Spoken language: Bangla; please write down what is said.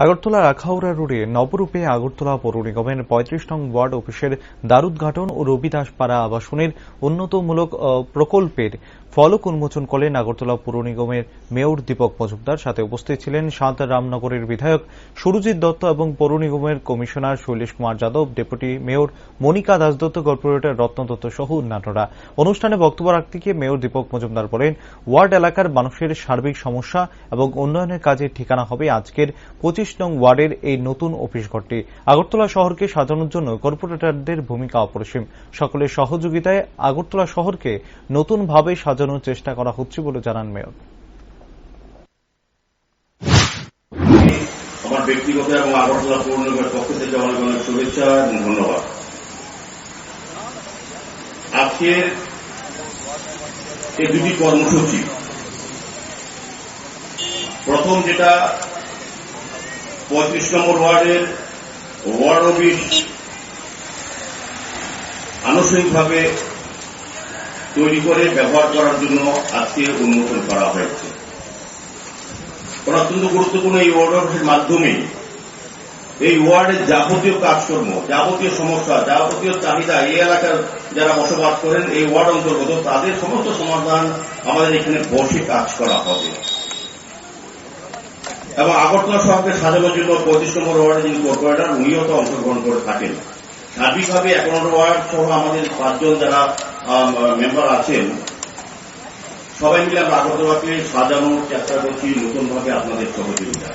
আগরতলার আখাউড়া রোডে নবরূপে আগরতলা পৌর নিগমের ৩৫ নং ওয়ার্ড অফিসের দ্বারুদ্ঘাটন ও রবিদাসপাড়া আবাসনের উন্নতমূলক প্রকল্পের ফলক উন্মোচন করলেন আগরতলা পৌর নিগমের মেয়র দীপক মজুমদার। সাথে উপস্থিত ছিলেন রামনগরের বিধায়ক সুরজিৎ দত্ত এবং পৌর নিগমের commissioner Shailesh Kumar Yadav, deputy mayor Monika Dasdutta, corporator Ratna Dutta সহ অন্যান্যরা। অনুষ্ঠানে বক্তব্য রাখতে গিয়ে মেয়র দীপক মজুমদার বলেন, ওয়ার্ড এলাকার মানুষের সার্বিক সমস্যা এবং উন্নয়নের কাজে ঠিকানা হবে আজকের ২৫ নং ওয়ার্ডের এই নতুন অফিস ঘরটি। আগরতলা শহরকে সাজানোর জন্য কর্পোরেটরদের ভূমিকা অপরিসীম। সকলের সহযোগিতায় আগরতলা শহরকে নতুনভাবে সাজানোর চেষ্টা করা হচ্ছে বলে জানান মেয়র। আমার ব্যক্তিগত এবং আগরতলা পৌর নিগমের পক্ষ থেকে অনেক অনেক শুভেচ্ছা এবং ধন্যবাদ। আজকের এই দুটি কর্মসূচি, প্রথম যেটা ৩৫ নম্বর ওয়ার্ডের ওয়ার্ড অফিস আনুষ্ঠানিকভাবে তৈরি করে ব্যবহার করার জন্য আজকে উন্মোচন করা হয়েছে। অত্যন্ত গুরুত্বপূর্ণ এই ওয়ার্ড অফিসের মাধ্যমে এই ওয়ার্ডের যাবতীয় কাজকর্ম, যাবতীয় সমস্যা, যাবতীয় চাহিদা এই এলাকার যারা বসবাস করেন এই ওয়ার্ড অন্তর্গত, তাদের সমস্ত সমাধান আমাদের এখানে বসে কাজ করা হবে। এবং আগরতলা শহরকে সাজানোর জন্য ৩৫ নম্বর ওয়ার্ডে যিনি কর্পোরেটর উনিও তো অংশগ্রহণ করে থাকেন। সার্বিকভাবে ১ নম্বর ওয়ার্ড সহ আমাদের ৫ জন যারা মেম্বার আছেন, সবাই মিলে আমরা আগরতলাকে সাজানোর চেষ্টা করছি নতুনভাবে আপনাদের সহযোগিতা।